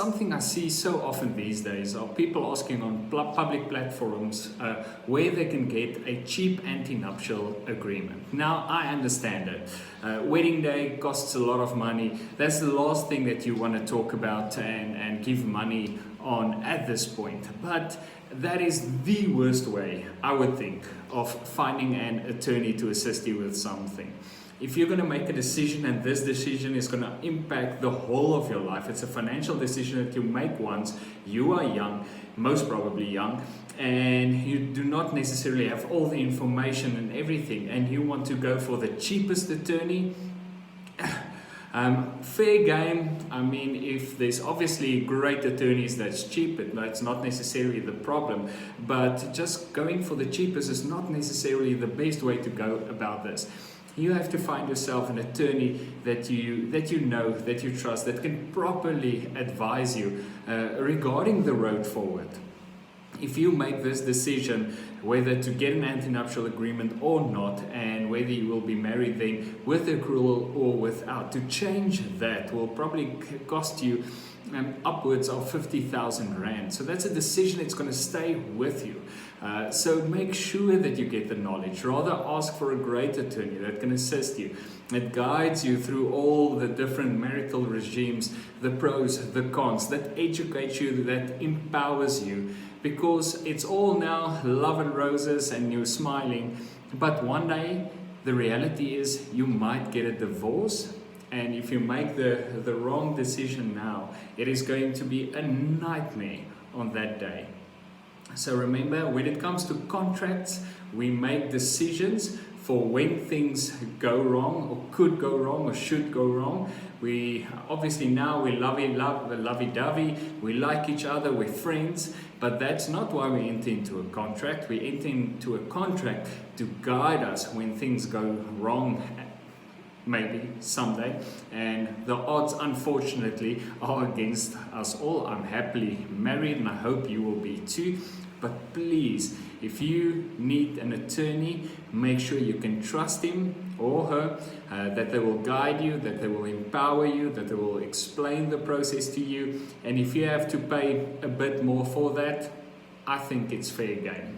Something I see so often these days are people asking on public platforms where they can get a cheap antenuptial agreement. Now, I understand it. Wedding day costs a lot of money. That's the last thing that you want to talk about and give money on at this point. But that is the worst way, I would think, of finding an attorney to assist you with something. If you're going to make a decision and this decision is going to impact the whole of your life, it's a financial decision that you make once, you are young, most probably young, and you do not necessarily have all the information and everything, and you want to go for the cheapest attorney, fair game. I mean, if there's obviously great attorneys that's cheap, that's not necessarily the problem, but just going for the cheapest is not necessarily the best way to go about this. You have to find yourself an attorney that you know, that you trust, that can properly advise you regarding the road forward. If you make this decision whether to get an antenuptial agreement or not, and whether you will be married then with accrual or without, to change that will probably cost you upwards of 50,000 Rand. So that's a decision that's going to stay with you. So make sure that you get the knowledge. Rather ask for a great attorney that can assist you, that guides you through all the different marital regimes, the pros, the cons, that educates you, that empowers you. Because it's all now love and roses and you're smiling, but one day the reality is you might get a divorce, and if you make the wrong decision now, it is going to be a nightmare on that day. So remember, when it comes to contracts, we make decisions for when things go wrong or could go wrong or should go wrong. We obviously now we lovey-dovey, we like each other, we're friends, but that's not why we enter into a contract. We enter into a contract to guide us when things go wrong, maybe someday, and the odds unfortunately are against us all. I'm happily married and I hope you will be too. But please, if you need an attorney, make sure you can trust him or her, that they will guide you, that they will empower you, that they will explain the process to you. And if you have to pay a bit more for that, I think it's fair game.